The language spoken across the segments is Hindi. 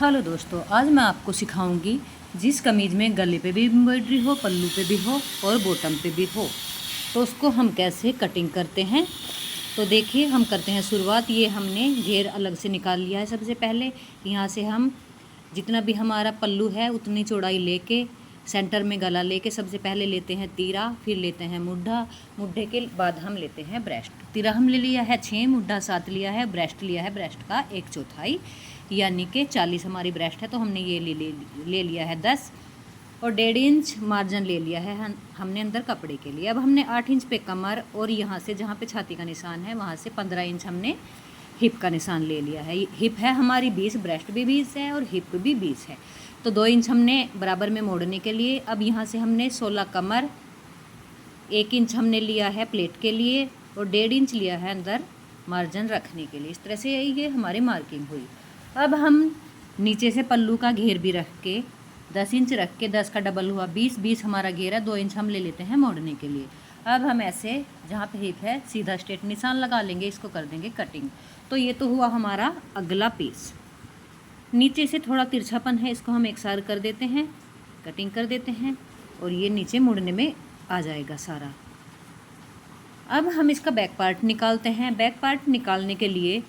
हेलो दोस्तों, आज मैं आपको सिखाऊंगी जिस कमीज़ में गले पे भी एम्ब्रॉयडरी हो, पल्लू पे भी हो और बॉटम पे भी हो, तो उसको हम कैसे कटिंग करते हैं। तो देखिए, हम करते हैं शुरुआत। ये हमने घेर अलग से निकाल लिया है। सबसे पहले यहाँ से हम जितना भी हमारा पल्लू है उतनी चौड़ाई लेके सेंटर में गला लेके सबसे पहले लेते हैं तीरा, फिर लेते हैं मुड्ढा, मुड्ढे के बाद हम लेते हैं ब्रेस्ट। तीरा हम ले लिया है 6, मुड्ढा 7 लिया है, ब्रेस्ट लिया है ब्रेस्ट का 1/4, यानी कि 40 हमारी ब्रेस्ट है, तो हमने ये ले लिया है 10 और 1.5 इंच मार्जिन ले लिया है हमने अंदर कपड़े के लिए। अब हमने 8 इंच पे कमर और यहाँ से जहाँ पे छाती का निशान है वहाँ से 15 इंच हमने हिप का निशान ले लिया है। हिप है हमारी 20, ब्रेस्ट भी 20 है और हिप भी 20 है, तो 2 इंच हमने बराबर में मोड़ने के लिए। अब यहाँ से हमने 16 कमर, 1 इंच हमने लिया है प्लेट के लिए और 1.5 इंच लिया है अंदर मार्जिन रखने के लिए। इस तरह से ये हमारी मार्किंग हुई। अब हम नीचे से पल्लू का घेर भी रख के 10 इंच रख के 10 का डबल हुआ 20, 20 हमारा घेर है, 2 इंच हम ले लेते हैं मोड़ने के लिए। अब हम ऐसे जहाँ पे हिप है सीधा स्ट्रेट निशान लगा लेंगे, इसको कर देंगे कटिंग। तो ये तो हुआ हमारा अगला पीस। नीचे से थोड़ा तिरछापन है, इसको हम एकसार कर देते हैं, कटिंग कर देते हैं और ये नीचे मुड़ने में आ जाएगा सारा। अब हम इसका बैक पार्ट निकालते हैं। बैक पार्ट निकालने के लिए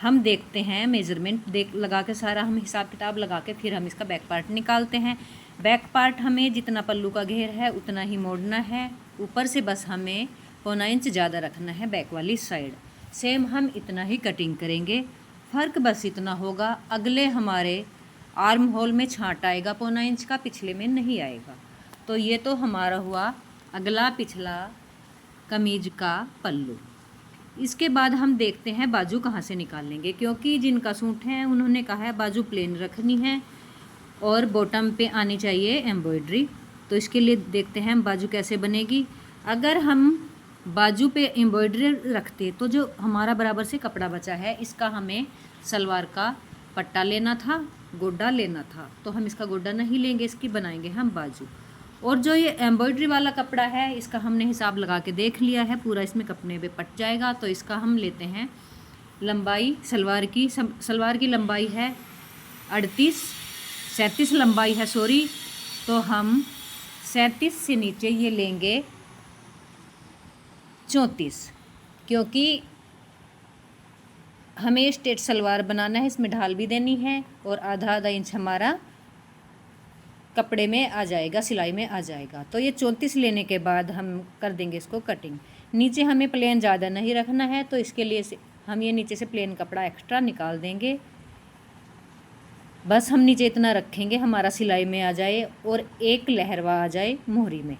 हम देखते हैं मेज़रमेंट लगा के, सारा हम हिसाब किताब लगा के फिर हम इसका बैक पार्ट निकालते हैं। बैक पार्ट हमें जितना पल्लू का घेर है उतना ही मोड़ना है, ऊपर से बस हमें 1/4 इंच ज़्यादा रखना है बैक वाली साइड। सेम हम इतना ही कटिंग करेंगे। फ़र्क बस इतना होगा, अगले हमारे आर्म होल में छांट आएगा 1/4 इंच का, पिछले में नहीं आएगा। तो ये तो हमारा हुआ अगला पिछला कमीज का पल्लू। इसके बाद हम देखते हैं बाजू कहाँ से निकालेंगे, क्योंकि जिनका सूट है उन्होंने कहा है बाजू प्लेन रखनी है और बॉटम पे आनी चाहिए एम्ब्रॉयडरी। तो इसके लिए देखते हैं बाजू कैसे बनेगी। अगर हम बाजू पे एम्ब्रॉयडरी रखते तो जो हमारा बराबर से कपड़ा बचा है इसका हमें सलवार का पट्टा लेना था, गोड्डा लेना था, तो हम इसका गोड्डा नहीं लेंगे, इसकी बनाएंगे हम बाजू। और जो ये एम्ब्रॉयडरी वाला कपड़ा है इसका हमने हिसाब लगा के देख लिया है, पूरा इसमें कपड़े पे पट जाएगा। तो इसका हम लेते हैं लंबाई सलवार की लंबाई है 37 लंबाई है, सॉरी। तो हम 37 से नीचे ये लेंगे 34, क्योंकि हमें स्ट्रेट सलवार बनाना है, इसमें ढाल भी देनी है और आधा इंच हमारा कपड़े में आ जाएगा, सिलाई में आ जाएगा। तो ये 34 लेने के बाद हम कर देंगे इसको कटिंग। नीचे हमें प्लेन ज़्यादा नहीं रखना है, तो इसके लिए हम ये नीचे से प्लेन कपड़ा एक्स्ट्रा निकाल देंगे। बस हम नीचे इतना रखेंगे हमारा सिलाई में आ जाए और एक लहरवा आ जाए मोहरी में।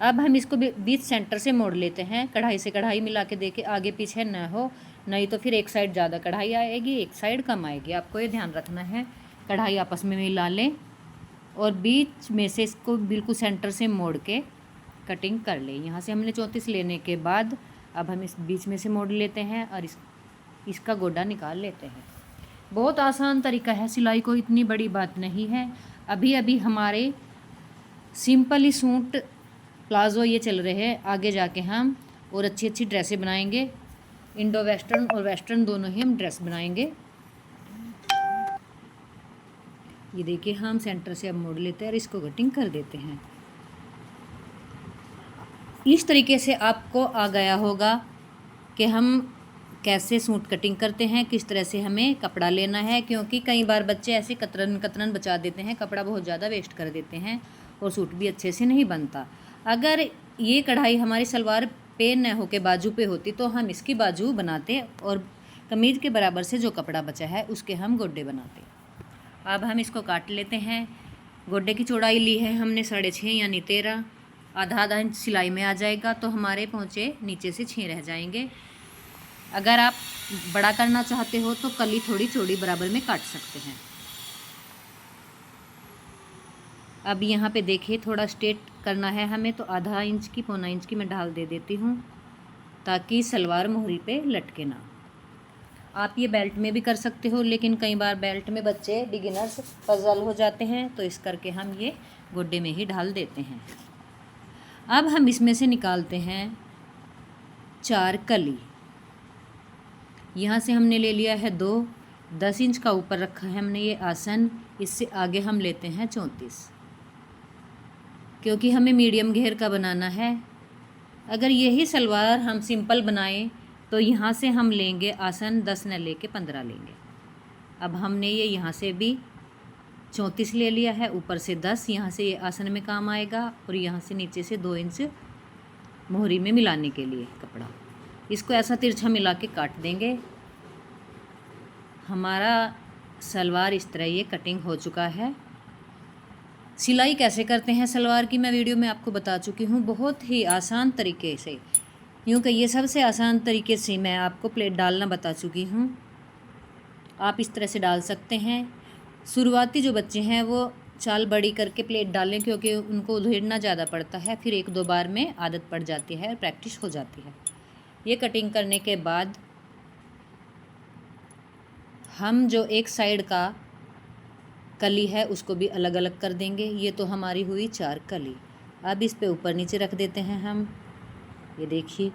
अब हम इसको बीच सेंटर से मोड़ लेते हैं, कढ़ाई से कढ़ाई मिला के देके आगे पीछे न हो, नहीं तो फिर एक साइड ज़्यादा कढ़ाई आएगी, एक साइड कम आएगी। आपको ये ध्यान रखना है, कढ़ाई आपस में मिला लें और बीच में से इसको बिल्कुल सेंटर से मोड़ के कटिंग कर लें। यहाँ से हमने 34 लेने के बाद अब हम इस बीच में से मोड़ लेते हैं और इसका गोड्डा निकाल लेते हैं। बहुत आसान तरीका है, सिलाई को इतनी बड़ी बात नहीं है। अभी अभी हमारे सिंपल ही सूट प्लाजो ये चल रहे हैं, आगे जाके हम और अच्छी अच्छी ड्रेसें बनाएंगे। इंडो वेस्टर्न और वेस्टर्न दोनों ही हम ड्रेस बनाएंगे। ये देखिए, हम सेंटर से अब मोड़ लेते हैं और इसको कटिंग कर देते हैं। इस तरीके से आपको आ गया होगा कि हम कैसे सूट कटिंग करते हैं, किस तरह से हमें कपड़ा लेना है। क्योंकि कई बार बच्चे ऐसे कतरन बचा देते हैं, कपड़ा बहुत ज़्यादा वेस्ट कर देते हैं और सूट भी अच्छे से नहीं बनता। अगर ये कढ़ाई हमारी सलवार पे न हो के बाजू पे होती तो हम इसकी बाजू बनाते और कमीज़ के बराबर से जो कपड़ा बचा है उसके हम गोड्डे बनाते। अब हम इसको काट लेते हैं। गोड्डे की चौड़ाई ली है हमने 6.5 यानी 13, आधा इंच सिलाई में आ जाएगा, तो हमारे पहुँचे नीचे से 6 रह जाएंगे। अगर आप बड़ा करना चाहते हो तो कली थोड़ी चौड़ी बराबर में काट सकते हैं। अब यहाँ पे देखिए, थोड़ा स्ट्रेट करना है हमें, तो आधा इंच की 1/4 इंच की मैं ढाल दे देती हूँ ताकि सलवार मोहरी पे लटके ना। आप ये बेल्ट में भी कर सकते हो, लेकिन कई बार बेल्ट में बच्चे बिगिनर्स पजल हो जाते हैं, तो इस करके हम ये गोड्डे में ही ढाल देते हैं। अब हम इसमें से निकालते हैं 4 कली। यहाँ से हमने ले लिया है 2, 10 इंच का ऊपर रखा है हमने ये आसन। इससे आगे हम लेते हैं 34, क्योंकि हमें मीडियम घेर का बनाना है। अगर यही सलवार हम सिंपल बनाएं तो यहाँ से हम लेंगे आसन 10 न लेके 15 लेंगे। अब हमने ये यहाँ से भी 34 ले लिया है, ऊपर से 10, यहाँ से ये आसन में काम आएगा और यहाँ से नीचे से 2 इंच मोहरी में मिलाने के लिए कपड़ा। इसको ऐसा तिरछा मिला के काट देंगे। हमारा सलवार इस तरह ये कटिंग हो चुका है। सिलाई कैसे करते हैं सलवार की मैं वीडियो में आपको बता चुकी हूँ, बहुत ही आसान तरीके से, क्योंकि ये सबसे आसान तरीके से मैं आपको प्लेट डालना बता चुकी हूँ। आप इस तरह से डाल सकते हैं। शुरुआती जो बच्चे हैं वो चाल बड़ी करके प्लेट डालें, क्योंकि उनको उधेड़ना ज़्यादा पड़ता है, फिर 1-2 बार में आदत पड़ जाती है, प्रैक्टिस हो जाती है। ये कटिंग करने के बाद हम जो एक साइड का कली है उसको भी अलग अलग कर देंगे। ये तो हमारी हुई 4 कली। अब इस पे ऊपर नीचे रख देते हैं हम, ये देखिए,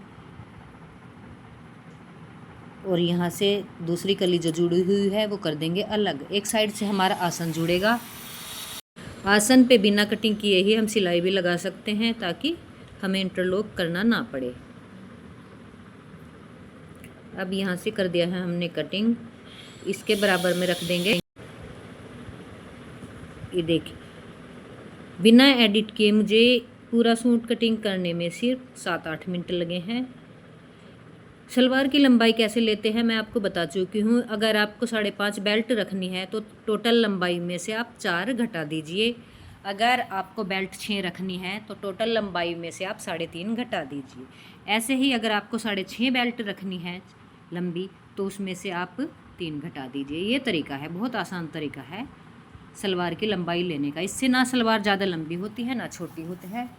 और यहाँ से दूसरी कली जो जुड़ी हुई है वो कर देंगे अलग। एक साइड से हमारा आसन जुड़ेगा। आसन पे बिना कटिंग किए ही हम सिलाई भी लगा सकते हैं, ताकि हमें इंटरलॉक करना ना पड़े। अब यहाँ से कर दिया है हमने कटिंग, इसके बराबर में रख देंगे। ये देखिए, बिना एडिट किए मुझे पूरा सूट कटिंग करने में सिर्फ 7-8 मिनट लगे हैं। सलवार की लंबाई कैसे लेते हैं मैं आपको बता चुकी हूँ। अगर आपको 5.5 बेल्ट रखनी है तो टोटल लंबाई में से आप 4 घटा दीजिए। अगर आपको बेल्ट 6 रखनी है तो टोटल लंबाई में से आप 3.5 घटा दीजिए। ऐसे ही अगर आपको 6.5 बेल्ट रखनी है लंबी तो उसमें से आप 3 घटा दीजिए। ये तरीका है, बहुत आसान तरीका है सलवार की लंबाई लेने का। इससे ना सलवार ज़्यादा लंबी होती है ना छोटी होती है,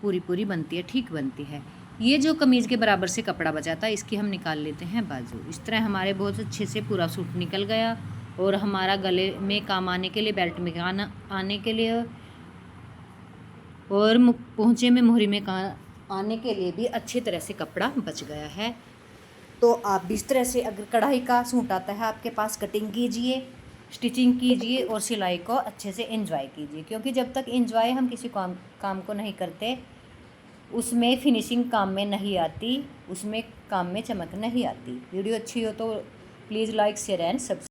पूरी पूरी बनती है, ठीक बनती है। ये जो कमीज़ के बराबर से कपड़ा बचा था इसकी हम निकाल लेते हैं बाजू। इस तरह हमारे बहुत अच्छे से पूरा सूट निकल गया, और हमारा गले में काम आने के लिए, बेल्ट में आने के लिए, और पोंचे में मोहरी में आने के लिए भी अच्छी तरह से कपड़ा बच गया है। तो आप भी इस तरह से, अगर कढ़ाई का सूट आता है आपके पास, कटिंग कीजिए, स्टिचिंग कीजिए और सिलाई को अच्छे से एंजॉय कीजिए। क्योंकि जब तक एंजॉय हम किसी काम को नहीं करते, उसमें फिनिशिंग काम में नहीं आती, उसमें काम में चमक नहीं आती। वीडियो अच्छी हो तो please like, share and subscribe.